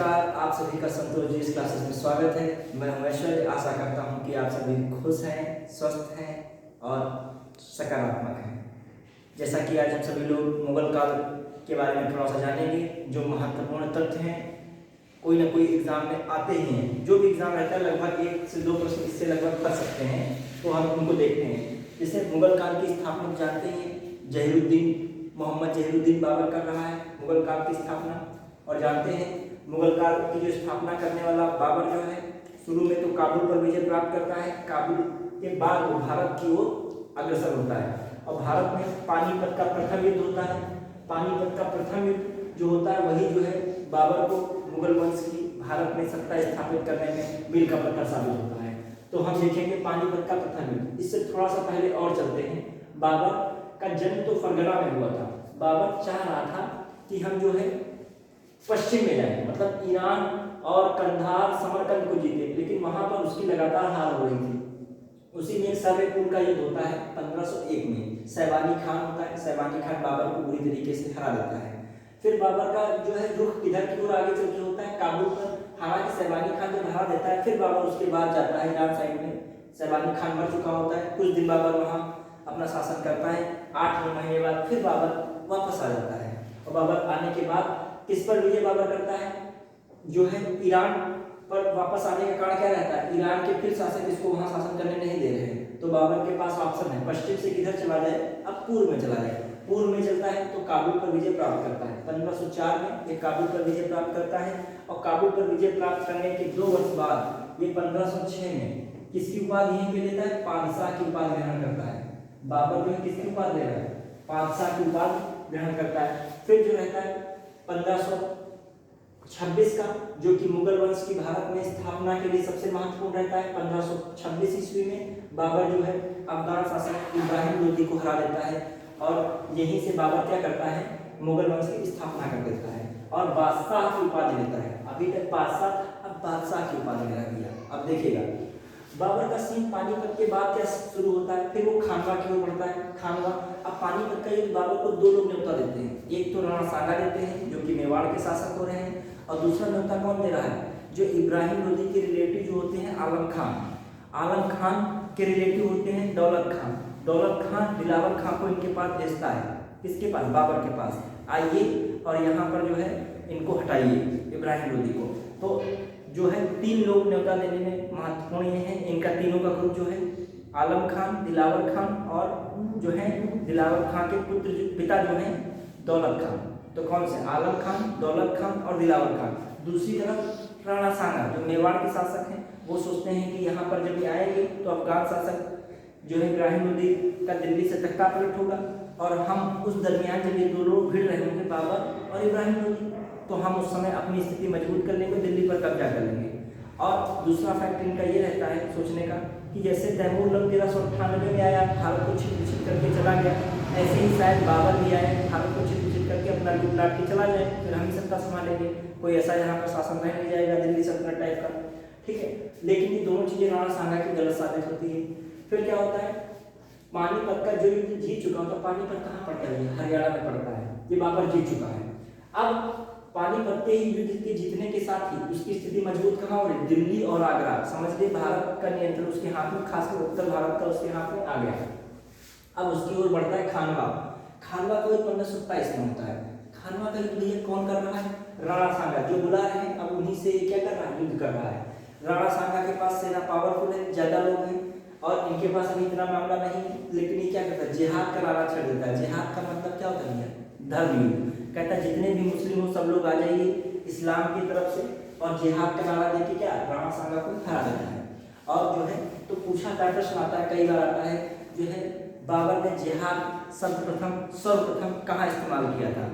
नमस्कार, आप सभी का संतोष जी इस क्लासेस में स्वागत है। मैं हूं ऐश्वर्य। आशा करता हूं कि आप सभी खुश हैं, स्वस्थ हैं और सकारात्मक हैं। जैसा कि आज हम सभी लोग मुगल काल के बारे में थोड़ा सा जानेंगे, जो महत्वपूर्ण तथ्य हैं, कोई ना कोई एग्जाम में आते ही हैं। जो भी एग्जाम रहता है लगभग 1 से 2 प्रश्न इससे लगभग कर सकते हैं, तो हम उनको देखते हैं। जैसे मुगल काल की स्थापना जानते हैं, मोहम्मद जहीरुद्दीन बाबर कर रहा है मुगल काल की स्थापना। और जानते हैं मुगल काल की जो स्थापना करने वाला बाबर जो है, शुरू में तो काबुल पर विजय प्राप्त करता है। काबुल के बाद वो भारत की ओर अग्रसर होता है और भारत में पानीपत का प्रथम युद्ध होता है। पानीपत का प्रथम युद्ध जो होता है वही जो है बाबर को मुगल वंश की भारत में सत्ता स्थापित करने में मील का पत्थर साबित होता है। तो हम देखेंगे पानीपत का प्रथम युद्ध। इससे थोड़ा सा पहले और चलते हैं। बाबर का जन्म तो फरगना में हुआ था। बाबर चाह रहा था कि हम जो है पश्चिम में जाएं, मतलब ईरान और कंधार समरकंद को जीते, लेकिन वहां पर उसकी लगातार हार हो रही थी। उसी में सरपुर का युद्ध होता है 1501 में। सैबानी खान होता है, सैबानी खान बाबर को बुरी तरीके से हरा देता है। फिर बाबर का जो है रुख किधर की ओर आगे चल के होता है, काबुल पर। हालांकि सैबानी खान जब हरा देता है, फिर बाबर उसके बाद जाता है ईरान साइड में। सैबानी खान मर चुका होता है, कुछ दिन बाबर वहां अपना शासन करता है। 8 महीने बाद फिर बाबर वापस आ जाता है और बाबर आने के बाद किस पर विजय बाबर करता है, जो है ईरान पर वापस आने का कारण क्या रहता है, ईरान के फिर शासक इसको वहां शासन करने नहीं दे रहे हैं। तो बाबर के पास ऑप्शन है, पश्चिम से किधर चला जाए, अब पूर्व में चला जाए। पूर्व में चलता है तो काबुल पर विजय प्राप्त करता है। 1504 में ये काबुल पर विजय प्राप्त करता है और काबुल पर विजय प्राप्त करने के 2 वर्ष बाद ये 1506 में किसकी उपाधि यहीं पे लेता है, पादशाह की उपाधि ग्रहण करता है। बाबर जो है किसकी उपाधि ले रहा है, पादशाह की उपाधि ग्रहण करता है। फिर जो रहता है 1526 का, जो कि मुगल वंश की भारत में स्थापना के लिए सबसे महत्वपूर्ण रहता है। 1526 ईस्वी में बाबर जो है अफगान शासक इब्राहिम लोदी को हरा देता है और यहीं से बाबर क्या करता है, मुगल वंश की स्थापना कर देता है और बादशाह की उपाधि लेता है। अभी तक बादशाह, अब बादशाह की उपाधि ले दिया। अब देखिएगा बाबर का सीन पानीपत के बाद क्या शुरू होता है, फिर वो खानवा की ओर बढ़ता है। खानवा, अब पानीपत का युद्ध बाबर को 2 लोग न्योता देते हैं। एक तो राणा सांगा देते हैं जो कि मेवाड़ के शासक हो रहे हैं, और दूसरा न्योता कौन दे रहा है, जो इब्राहिम लोदी के रिलेटिव जो होते हैं आलम खान। आलम खान के रिलेटिव होते हैं दौलत खान। दौलत खान दिलावर खान को इनके पास भेजता है, किसके पास, बाबर के पास। आइए और यहाँ पर जो है इनको हटाइए, इब्राहिम लोदी को। तो जो है 3 लोग न्योता देने में महत्वपूर्ण ये हैं। इनका तीनों का ग्रुप जो है आलम खान, दिलावर खान और जो है दिलावर खान के पिता जो हैं दौलत खान। तो कौन से, आलम खान, दौलत खान और दिलावर खान। दूसरी तरफ राणा सांगा जो मेवाड़ के शासक हैं, वो सोचते हैं कि यहाँ पर जब ये आएंगे तो अफगान शासक जो है इब्राहिम लोदी का दिल्ली से तख्ता पलट होगा और हम उस दरमियान जब ये 2 लोग भिड़ रहे होंगे, बाबर और इब्राहिम लोदी, तो हम उस समय अपनी स्थिति मजबूत कर लेंगे, दिल्ली पर कब्जा कर लेंगे। और दूसरा फैक्टर इनका ये रहता है सोचने का कि जैसे तैमूर लंग 1398 में आया, भारत को छिट करके चला गया, ऐसे ही शायद बाबर भी आए, भारत को छिट करके अपना लूट लाट के चला जाए, फिर हम ही सत्ता संभालेंगे, कोई ऐसा यहाँ पर शासन नहीं जाएगा दिल्ली सल्तनत टाइप का, ठीक है। लेकिन ये दोनों चीजें राणा सांगा की गलत साबित होती है। फिर क्या होता है, पानीपत का जो युद्ध जीत चुका होता है, पानीपत कहाँ पड़ता है, हरियाणा में पड़ता है, ये बाबर जीत चुका है। अब पानीपत के युद्ध के जीतने के साथ ही उसकी स्थिति मजबूत कहाँ हो रही, दिल्ली और आगरा, समझ लीजिए भारत का नियंत्रण उसके हाथ में, खासकर उत्तर भारत का उसके हाथ में आ गया। अब उसकी ओर बढ़ता है खानवा। खानवा का युद्ध 1527 में होता है। खानवा का युद्ध ये कौन कर रहा है, राणा सांगा, जो बुला रहे हैं अब उन्हीं से क्या कर रहा है, युद्ध कर रहा है। राणा सांगा के पास सेना पावरफुल है, ज्यादा लोग हैं और इनके पास अभी इतना मामला नहीं, लेकिन ये क्या करता है, जिहाद का नारा छेड़ देता है। जिहाद का मतलब क्या होता है, धर्म युद्ध। कहता है जितने भी मुस्लिम हो सब लोग आ जाइए इस्लाम की तरफ से, और जिहाद का नारा देके क्या राणा सांगा को हरा देता है। और जो है तो पूछा का प्रश्न आता है, कई बार आता है, जो है बाबर ने जिहाद सर्वप्रथम कहाँ इस्तेमाल किया था,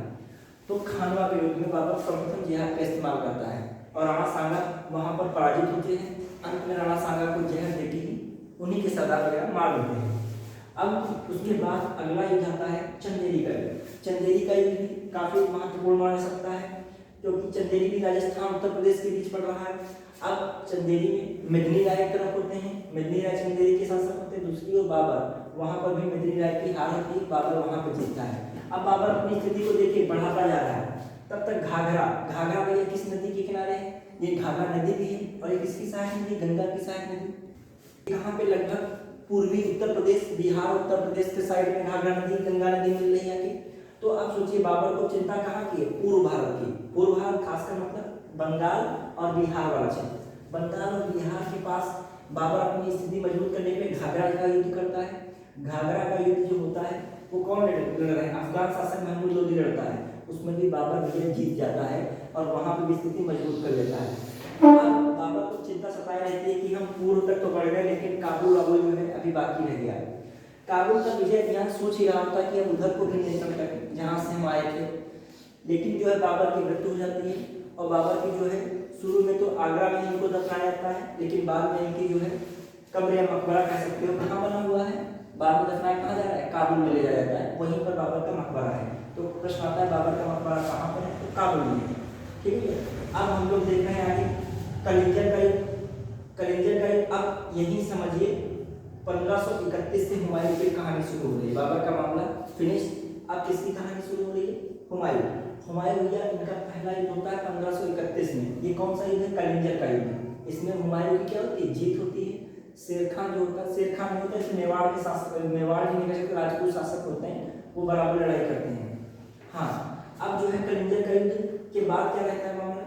तो खानवा के युद्ध में बाबर सर्वप्रथम जिहाद का इस्तेमाल करता है और राणा सांगा वहां पर पराजित होते हैं। अंत में राणा सांगा को जहर देके ही उन्हीं के सरदार वगैरह मार देते हैं। अब उसके बाद अगला युद्ध आता है चंदेरी का युद्ध। चंदेरी का युद्ध काफी महत्वपूर्ण माना सकता है, क्योंकि चंदेरी भी राजस्थान उत्तर प्रदेश के बीच पड़ रहा है। अब चंदेरी में मेदिनी राय एक तरफ होते हैं, मेदिनी राय चंदेरी के शासक होते हैं, दूसरी ओर बाबर, वहां पर भी मेदिनी राय की हार होती है, बाबर वहां पर जीतता है। अब बाबर अपनी स्थिति को देखिए बढ़ाता जा रहा है। तब तक घाघरा भैया किस नदी के किनारे है, ये घाघरा नदी भी है और ये किसकी सहायक नदी, गंगा की सहायक नदी। यहाँ पे लगभग पूर्वी उत्तर प्रदेश, बिहार, उत्तर प्रदेश के साइड में घाघरा नदी, गंगा नदी मिल रही है। तो अब सोचिए बाबर को चिंता कहाँ की है, पूर्व भारत की। पूर्व भारत खासकर मतलब बंगाल और बिहार वाला क्षेत्र। बंगाल और बिहार के पास बाबर अपनी स्थिति मजबूत करने के लिए घाघरा का युद्ध करता है। घाघरा का युद्ध जो होता है वो कौन लड़ रहा है, अफगान शासक महमूद लोदी लड़ता है। उसमें भी बाबर विजय जीत जाता है और वहां पर भी स्थिति मजबूत कर लेता है। अब बाबर को चिंता सताई रहती है कि हम पूर्व तक तो बढ़ गए लेकिन काबुल जो है अभी बाकी रह गया। काबुल का विजय अभियान सोच ही रहा होता कि हम उधर को भी नियंत्रण करें जहाँ से हम आए थे, लेकिन जो है बाबर की मृत्यु हो जाती है। और बाबर की जो है शुरू में तो आगरा में इनको दफनाया जाता है, लेकिन बाद में इनकी जो है कब्र या मकबरा कह सकते हो कहाँ बना हुआ है, बाद में दफनाया कहाँ जा रहा है, काबुल में ले जाया जाता है, वहीं पर बाबर का मकबरा है। तो प्रश्न आता है बाबर का मकबरा कहाँ पर है, तो काबुल में है। ठीक है, अब हम लोग देख रहे हैं आगे कलिंजर का युद्ध। कलिंजर का युद्ध, अब यही समझिए 1531 से हुमायूं की कहानी शुरू हो रही है। बाबर का मामला फिनिश। अब किसकी कहानी शुरू हो रही है, हुमायूं। हुमायूं भैया इनका पहला युद्ध होता है 1531 में। ये कौन सा युद्ध है, कलिंजर का युद्ध। इसमें हुमायूं की क्या होती है, जीत होती है। शेर खान जो होता है, शेर खान नहीं होता, इसमें मेवाड़ के शासक, मेवाड़ के नहीं कह राजपूत शासक होते हैं, वो बराबर लड़ाई करते हैं। हाँ, अब जो है कलिंजर का युद्ध के बाद क्या रहता है मामला,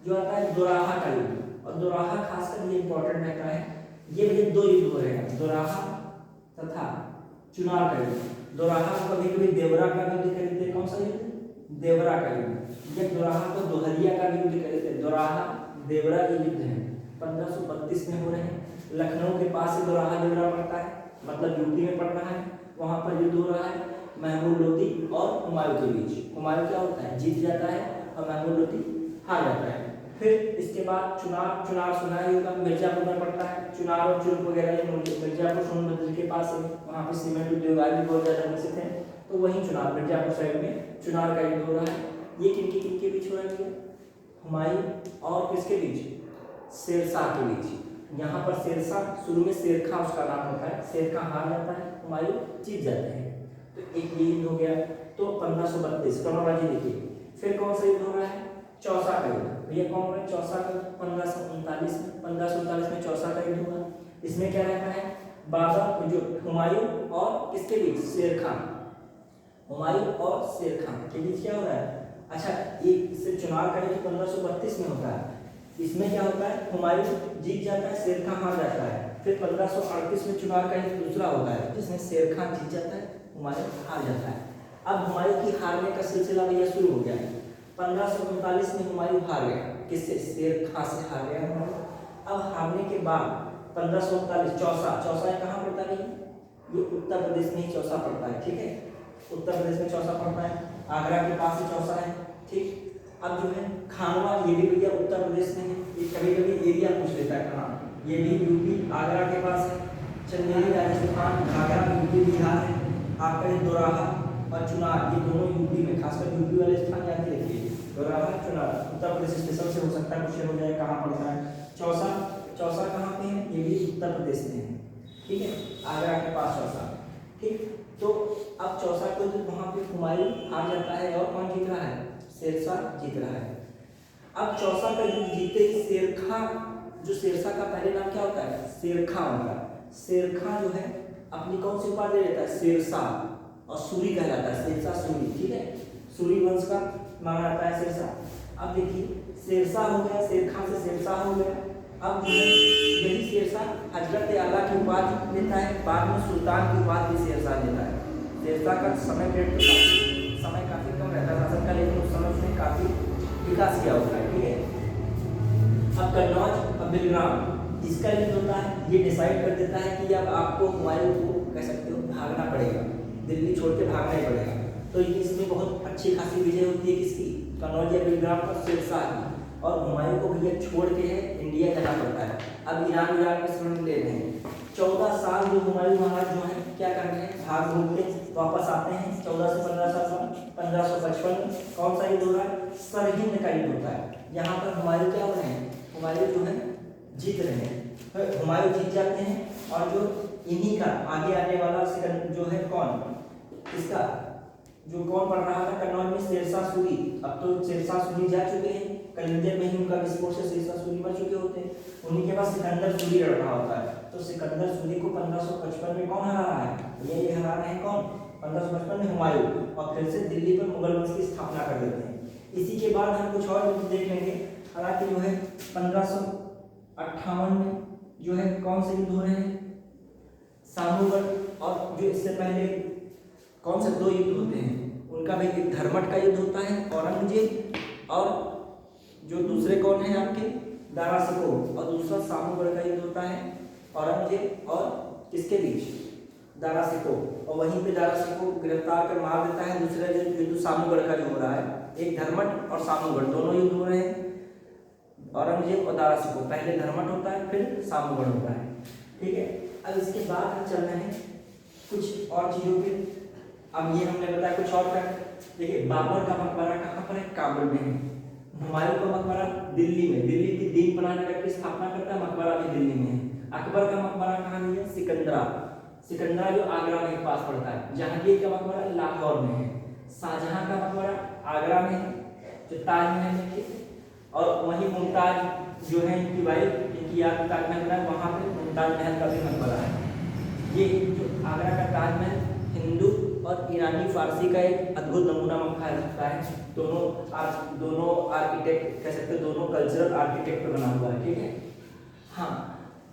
जो आता है दोराहा का युद्ध। और दोराहा खासकर ये इंपॉर्टेंट रहता है। ये भैया दो युद्ध हो रहे हैं, दोराहा तथा चुनार का युद्ध। दोराहा को कभी कभी देवरा का युद्ध कहते हैं। कौन सा युद्ध, देवरा का युद्ध। ये दोराहा को दोहरिया का युद्ध कहते हैं। दोराहा देवरा के युद्ध है 1532 में हो रहे हैं। लखनऊ के पास से दोराहा देवरा पड़ता है, मतलब यूपी में पड़ रहा है। वहां पर युद्ध हो रहा है महमूद लोदी और हुमायूं के बीच। हुमायूं क्या होता है, जीत जाता है और महमूद लोदी हार जाता है। फिर इसके बाद चुनार सुना ही होगा, मिर्जापुर में पड़ता है। चुनार और चुरुप वगैरह मिर्जापुर सोनभद्र के पास है, वहाँ पे सीमेंट उद्योग आदि बहुत ज़्यादा विकसित है। तो वहीं चुनार, मिर्जापुर साइड में चुनार का युद्ध हो रहा है। ये किनके बीच हो रहा है, हुमायूं और किसके बीच, शेरशाह के बीच। यहाँ पर शेरशाह, शुरू में शेरखां उसका नाम होता है, शेरखां हार जाता है, हुमायूं जीत जाते हैं। तो एक ये युद्ध हो गया। तो 1532 क्रॉनोलॉजी देखिए। फिर कौन सा युद्ध हो रहा है, चौसा का युद्ध। भैया कौन हो रहा है, चौसा का 1539 में चौसा का युद्ध हुआ। इसमें क्या रहता है, बाबर जो हुमायूं और किसके बीच, शेरखां। हुमायूं और शेरखां के बीच क्या हो रहा है, अच्छा एक इससे चुनार का युद्ध 1532 में होता है। इसमें क्या होता है, हुमायूं जीत जाता है, शेरखां हार जाता है। फिर 1538 में चुनार का युद्ध दूसरा होता है, जिसमें शेरखां जीत जाता है, हुमायूं हार जाता है। अब हुमायूं की हारने का सिलसिला भैया शुरू हो गया है। 1539 में हुमायूं हार गया, किससे, शेरखां से हार गया हुमायूं। अब हारने के बाद 1539 चौसा कहाँ पड़ता है, ये उत्तर प्रदेश में ही चौसा पड़ता है। ठीक है, उत्तर प्रदेश में चौसा पड़ता है, आगरा के पास ही चौसा है। ठीक, अब जो है खानवा, ये भी भैया उत्तर प्रदेश में है। ये कभी कभी एरिया पूछ लेता है कहाँ, ये भी यूपी आगरा के पास है। चंदेरी राजस्थान, घाघरा यूपी बिहार है। आपका ये दोराहा और चुनार, ये दोनों यूपी में, खासकर यूपी वाले स्थान याद रखिए। दोराहा चुनार उत्तर प्रदेश स्टेशन से हो सकता है, क्वेश्चन हो जाए कहाँ पड़ता है। चौसा कहाँ पे है, ये भी उत्तर प्रदेश में है। ठीक है, आगरा के पास चौसा। ठीक, तो अब चौसा को वहाँ पे हुमायूं हार जाता है और कौन जीत रहा है, शेरशाह जीत रहा है। अब चौसा का युद्ध जीते ही शेरखां, जो शेरशाह का पहले नाम क्या होता है, शेरखां होता है। शेरखां जो है अपनी कौन सी उपाधि लेता है, शेरशाह, और सूरी कहलाता है, शेरशाह सूरी। ठीक है, सूरी वंश का माना जाता है शेरशाह। अब देखिए शेरशाह हो गया, शेरखां से शेरशाह हो गया। अब यही शेरशाह हजरत आला की उपाधि लेता है, बाद में सुल्तान की उपाधि भी शेरशाह लेता है। शेरशाह का समय काफी कम रहता है शासन का, लेकिन उस समय उसने काफी विकास किया होता है। ठीक है, अब कन्नौज और बिलग्राम इसका युद्ध होता है। ये डिसाइड कर देता है कि अब आपको हुमायूं को कह सकते हो भागना पड़ेगा, दिल्ली छोड़ के भागना ही पड़ेगा। तो ये इसमें बहुत अच्छी खासी विजय होती है किसकी, कन्नौज या बिलग्राम पर, शेरशाह की। और हुमायूं को भैया छोड़ के इंडिया जाना पड़ता है। अब ईरान में शरण ले रहे हैं। 14 साल जो हुमायूं महाराज जो है क्या कर रहे हैं, भाग घूम के वापस आते हैं। 14 से 15 साल बाद 1555 में कौन सा युद्ध हो रहा है, सरहिंद का युद्ध होता है। यहाँ पर हुमायूं क्या हो रहे हैं, हुमायूं जो है जीत रहे हैं। हुमायूं जीत जाते हैं और जो इन्हीं का आगे आने वाला जो है कौन, इसका जो कौन पढ़ रहा था कन्नौज में, शेरशाह सूरी। अब तो शेरशाह सूरी जा चुके हैं, कलिंजर में ही उनका विस्फोट से शेरशाह सूरी मर चुके होते हैं। उन्हीं के पास सिकंदर सूरी लड़ रहा होता है। तो सिकंदर सूरी को 1555 में कौन हरा रहा है? ये हरा रहे हैं कौन? 1555 में हुमायूं, और फिर से दिल्ली पर मुगल वंश की स्थापना कर देते हैं। इसी के बाद हम कुछ और देख लेंगे। हालांकि जो है 1558 में जो है कौन से युद्ध हो रहे हैं? सामूगढ़, और जो इससे पहले कौन से 2 युद्ध होते हैं उनका भी, एक धर्मट का युद्ध होता है औरंगजेब, और जो दूसरे कौन है आपके दारा शिकोह, और दूसरा सामूगढ़ का युद्ध होता है औरंगजेब और किसके बीच? दारा शिकोह। और वहीं पे दारा शिकोह गिरफ्तार कर मार देता है। दूसरा युद्ध सामूगढ़ का जो हो रहा है, एक धर्मट और सामूगढ़ दोनों युद्ध हो रहे हैं, औरंगजेब और दारा शिकोह। पहले धर्मट होता है, फिर सामूगढ़ होता है, ठीक है। अब इसके बाद हम चल रहे हैं कुछ और चीज़ों पे। अब ये हमने बताया कुछ और फैक्ट। देखिए, बाबर का मकबरा कहाँ पर है? काबुल में है। हुमायूं का मकबरा दिल्ली में, दिल्ली की दीन पनाह नगर की स्थापना करता है, मकबरा भी दिल्ली में है। अकबर का मकबरा कहाँ है? सिकंदरा, सिकंदरा जो आगरा में पास पड़ता है। जहांगीर का मकबरा लाहौर में है। शाहजहां का मकबरा आगरा में है, जो ताजमहल है, और वहीं मुमताज जो है इनकी वाइफ, इनकी याद में ताजमहल बना है, वहाँ पे मुमताज महल का भी मकबरा है। ये जो आगरा का ताजमहल हिंदू और ईरानी फारसी का एक अद्भुत नमूना मक्खा लगता है। दोनों आर्किटेक्ट कह सकते हैं, दोनों कल्चरल आर्किटेक्ट पर बना हुआ है, ठीक है। हाँ,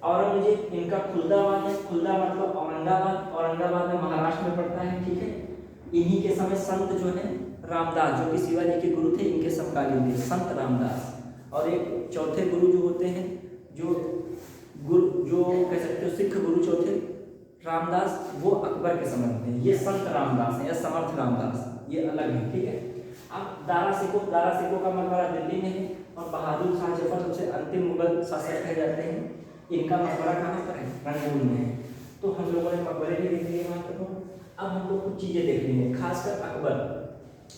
औरंगजेब इनका खुलदाबाद है। खुलदा मतलब औरंगाबाद, औरंगाबाद में महाराष्ट्र में पड़ता है, ठीक है। इन्हीं के समय संत जो है रामदास, जो कि शिवाजी के गुरु थे, इनके समकालीन थे संत रामदास। और एक चौथे गुरु जो होते हैं, जो कह सकते हो सिख गुरु चौथे रामदास, वो अकबर के समय होते हैं। ये संत रामदास है या समर्थ रामदास, ये अलग है, ठीक है। अब दारा शिकोह का मकबरा दिल्ली में है, और बहादुर शाह जफर सबसे अंतिम मुगल शासक कहे जाते हैं। इनका मकबरा कहाँ पर है? रंगून में है। तो हम लोगों ने मकबरे भी देख लिए महत्वपूर्ण। अब हम लोग कुछ चीज़ें देख लेंगे, खासकर अकबर।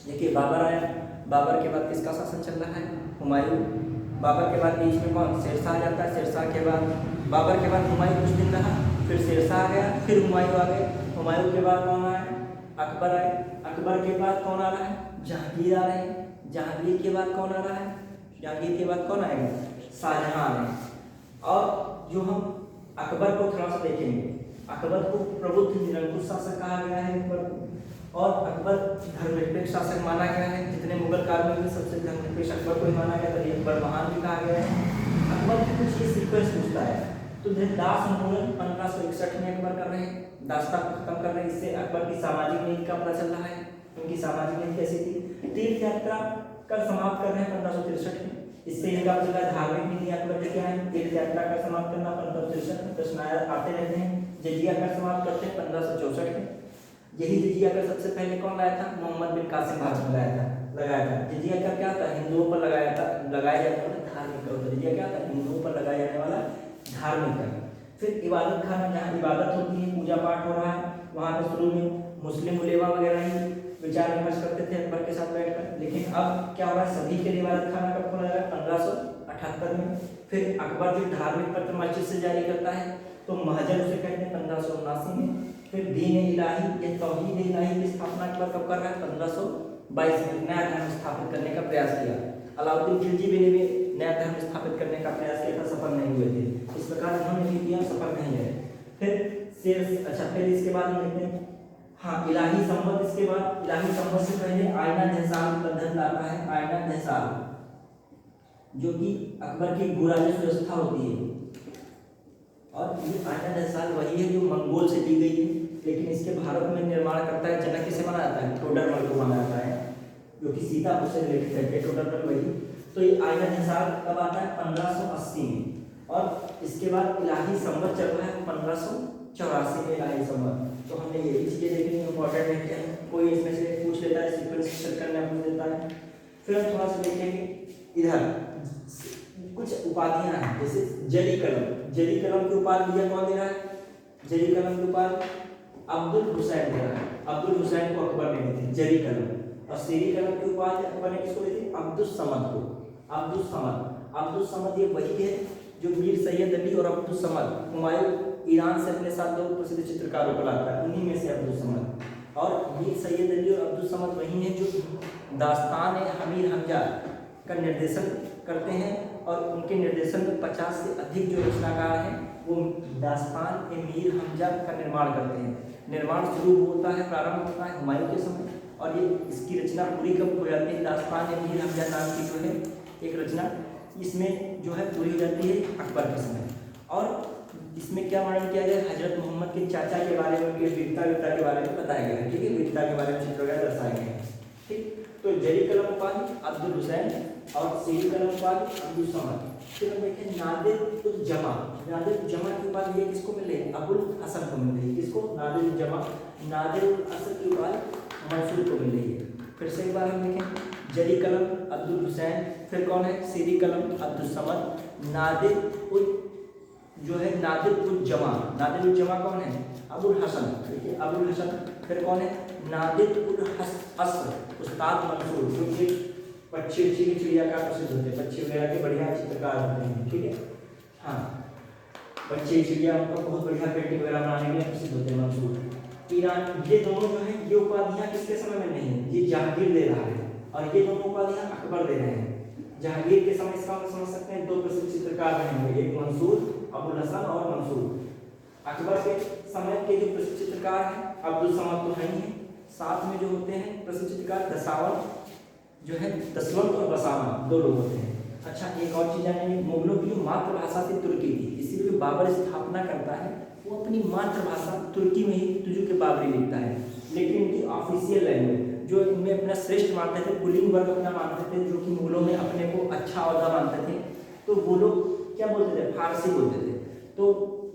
देखिए, बाबर आया, बाबर के बाद किसका शासन चल रहा है? हुमायूं। बाबर के बाद बीच में कौन? शेरशाह जाता है। शेरशाह के बाद, बाबर के बाद हुमायूं कुछ दिन रहा, फिर शेरशाह आ गया, फिर हुमायूं आ गए। हुमायूं के बाद कौन आया? अकबर आए। अकबर के बाद कौन आ रहा है? जहांगीर आ रहे हैं। जहांगीर के बाद कौन आ रहा है? जहांगीर के बाद कौन आएगा? शाहजहां आ रहे हैं। और जो हम अकबर को थोड़ा सा देखेंगे, अकबर को प्रबुद्ध निरंकुश शासक कहा गया है अकबर को, और अकबर धर्मनिरपेक्ष शासक माना गया है। जितने मुगल काल में भी सबसे धर्मनिरपेक्ष अकबर को ही माना गया, तभी अकबर महान भी कहा गया है। अकबर की कुछ ये सीक्वेंस पूछता है, तो दास उन्मूलन 1561 में अकबर कर रहे हैं, दास्ता खत्म कर रहे हैं। इससे अकबर की सामाजिक नीति का पता चल रहा है, उनकी सामाजिक नीति कैसी थी। तीर्थ यात्रा का समाप्त कर रहे हैं 1563 में, इससे इनका पता धार्मिक नीति अकबर के क्या है। तीर्थ यात्रा का समाप्त करना 1563 में, प्रश्न आते रहते हैं। जजिया कर समाप्त करते हैं 1564 में। यही जजिया कर सबसे पहले कौन लाया था? मोहम्मद बिन कासिम भारत में लगाया था। जजिया कर क्या था? हिंदुओं पर लगाया जाने वाला धार्मिक कर। जजिया क्या था? हिंदुओं पर लगाया जाने वाला धार्मिक कर। फिर इबादत खाना, जहाँ इबादत होती है, पूजा पाठ हो रहा है, वहाँ पे शुरू में मुस्लिम उलेमा वगैरह ही विचार विमर्श करते थे अकबर के साथ बैठकर। लेकिन अब क्या हुआ? सभी के लिए इबादत खाना कब खोला गया? 1578 में। फिर अकबर जो धार्मिक पत्र मस्जिद से जारी करता है, तो महजर उसे कहते हैं 1579 में। फिर दीन इलाही या तौहीद इलाही की स्थापना अकबर कब कर रहा है? 1522 में। नया धर्म स्थापित करने का प्रयास किया। अलाउद्दीन खिलजी ने भी नया धर्म स्थापित करने का प्रयास किया था, सफल नहीं हुए थे। इस प्रकार उन्होंने भी किया, सफल नहीं है। फिर इसके बाद हम देखते हैं, हाँ, इलाही संवत। इसके बाद इलाही संवत से पहले आईना दहसाल पद्धति आता है। आईना दहसाल जो कि अकबर की भू राजस्व व्यवस्था होती है, और ये आईना दहसाल वही है जो मंगोल से ली गई है, लेकिन इसके भारत में निर्माण करता है जनक किसे माना जाता है? टोडरमल को माना जाता है, जो कि सीतापुर से रिलेटेड है। टोडरमल वही। तो ये आईना दहसाल कब आता है? 1580 में। और इसके बाद इलाही संवत चल रहा है 1584 में इलाही संवत। तो हमने ये भी चीज़ें देखनी इंपॉर्टेंट है, क्या कोई इसमें से पूछ लेता है, सीक्वेंस चेक करना पूछ लेता है। फिर हम थोड़ा सा देखेंगे इधर कुछ उपाधियां हैं, जैसे जली कलम। जली कलम की उपाधि दिया कौन दे रहा है? जली कलम की उपाधि अब्दुल हुसैन दे रहा है। अब्दुल हुसैन को अकबर ने दी थी जली कलम। और सीरी कलम की उपाधि अकबर ने किसको दी थी? अब्दुल समद को। अब्दुल समद, अब्दुल समद ये वही है जो मीर सैयद अली और अब्दुल समद, हुमायूं ईरान से अपने साथ दो प्रसिद्ध चित्रकारों को लाता है, उन्हीं में से अब्दुल समद। और मीर सैयद अली और अब्दुल समद वही हैं जो दास्तान अमीर हमजा का निर्देशन करते हैं, और उनके निर्देशन में 50 से अधिक जो रचनाकार हैं वो दास्तान मीर हमजा का निर्माण करते हैं। निर्माण शुरू होता है, प्रारंभ होता है हुमायूं के समय, और ये इसकी रचना पूरी कब हो जाती है? दास्तान मीर हमजा नाम की जो है एक रचना इसमें जो है पूरी हो जाती है अकबर के समय। और इसमें क्या वर्णन किया गया? हजरत मोहम्मद के चाचा के बारे में, वीरता के बारे में बताया गया है, ठीक है, वीरता के बारे में चित्र वगैरह दर्शाए गए हैं, ठीक। तो जरी कलम उपाधि अब्दुल हुसैन और सीरी कलम उपाधि अब्दुल समद। फिर हम देखें नादिर उल जमा, नादिर उल जमा की उपाधि ये किसको मिले? अबुल हसन को मिल रही है। किसको? नादिर उल जमा, नादिर उल असद की उपाधि मंसूर को मिल रही है। फिर से एक बार हम देखें, जरी कलम अब्दुल हुसैन, फिर कौन है? सीरी कलम अब्दुल समद, नादिर उल जो है नादिर उल जमा, नादिर उल जमा कौन है? अबुल हसन, ठीक है, अबुल हसन। फिर कौन है? नादिर उल असर, उस्ताद मंसूर, जो कि पक्षी की चिड़िया का प्रसिद्ध होते हैं, पक्षी वगैरह के बढ़िया चित्रकार होते हैं, ठीक है, हाँ, पक्षी चिड़िया उनका बहुत बढ़िया पेंटिंग वगैरह बनाने के लिए प्रसिद्ध होते हैं मंसूर। ईरान, ये दोनों जो है ये उपाधियाँ किसके समय में नहीं है? ये जहांगीर दे रहा है, और ये दोनों उपाधियाँ अकबर दे रहे हैं। जहांगीर के समय इसका हम समझ सकते हैं दो प्रसिद्ध चित्रकार रहे होंगे, एक मंसूर, अबुल हसन और मंसूर। अकबर के समय के जो प्रसिद्ध चित्रकार हैं अब्दुल समद तो नहीं है, साथ में जो होते हैं प्रसिद्ध चित्रकार दसावंत जो है, दसवंत और बसावंत दो लोग होते हैं। अच्छा, एक और चीज़ जानेंगे, मुगलों की जो मातृभाषा थी तुर्की थी, इसीलिए बाबर स्थापना करता है वो अपनी मातृभाषा तुर्की में ही तुजु के बाबरी लिखता है। लेकिन इनकी ऑफिशियल लैंग्वेज जो इनमें अपना श्रेष्ठ मानते थे, कुलीन वर्ग अपना मानते थे, जो कि मुगलों में अपने को अच्छा ओहदा मानते थे, तो वो लोग क्या बोलते थे? फारसी बोलते थे। तो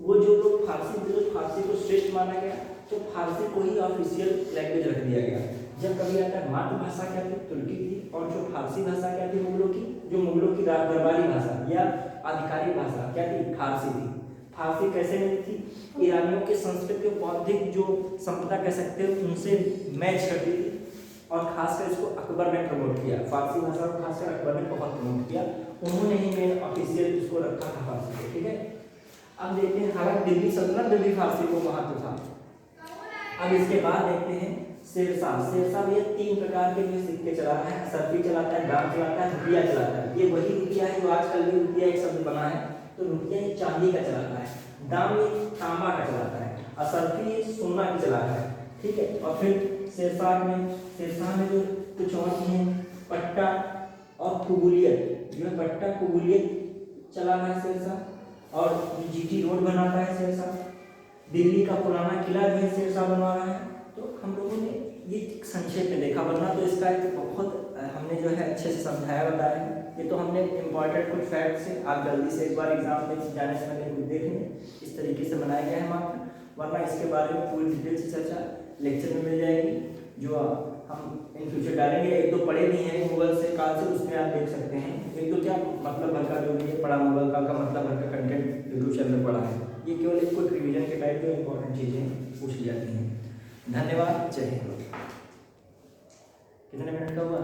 वो जो लोग फारसी को श्रेष्ठ माना गया, तो फारसी को ही ऑफिशियल लैंग्वेज रख दिया गया। जब कभी आता है मातृभाषा क्या थी? तुर्की थी, और जो फारसी भाषा क्या थी मुगलों की? जो मुगलों की दरबारी भाषा या आधिकारिक भाषा क्या थी? फारसी थी। फारसी कैसे मिली थी? ईरानियों के संस्कृति और बौद्धिक जो संपदा कह सकते हैं उनसे मैच करती थी, और खासकर इसको अकबर ने प्रमोट किया, फारसी भाषा को खासकर अकबर ने बहुत प्रमोट किया, उन्होंने ही मेन ऑफिशियल इसको रखा था फारसी को, ठीक है। अब देखते हैं, हालांकि दिल्ली सल्तनत में भी फारसी को महत्व था। अब इसके बाद देखते हैं शेरशाह। शेरशाह भी 3 प्रकार के जो सिक्के चला रहा है, असरफी चलाता है, दाम चलाता है, रुपया चलाता है। ये वही रुपया है जो आजकल भी रुपया एक शब्द बना है, तो रुपया ये चांदी का चलाता है, दाम ये तांबा का चलाता है, असरफी ये सोना की चलाता है, ठीक है। और फिर शेरशाह में जो कुछ और चीजें, पट्टा और कुबूलियत, जो है पट्टा कुबूलियत चला रहा है शेरशाह, और जीटी रोड बनाता है शेरशाह, दिल्ली का पुराना किला जो है शेरशाह बनवा रहा है। तो हम लोगों ने ये संक्षेप में देखा, वरना तो इसका एक बहुत हमने जो है अच्छे से समझाया बताया है। ये तो हमने इम्पॉर्टेंट कुछ फैक्ट्स है, आप जल्दी से एक बार एग्जाम में जाने से पहले कुछ देख लें, इस तरीके से बनाया गया है मात्र, वरना इसके बारे में पूरी डिटेल से चर्चा लेक्चर में मिल जाएगी, जो हम इन फ्यूचर डालेंगे। एक तो पढ़े भी हैं मुगल से काल से, उसमें आप देख सकते हैं। एक तो क्या मतलब भर का जो भी पढ़ा मुगल काल का मतलब भर का कंटेंट फ्यूचर में पढ़ा है, ये केवल एक कुछ रिवीजन के टाइप जो इंपॉर्टेंट चीज़ें पूछ ली जाती हैं। धन्यवाद, जय हिंद। कितने मिनट का हुआ?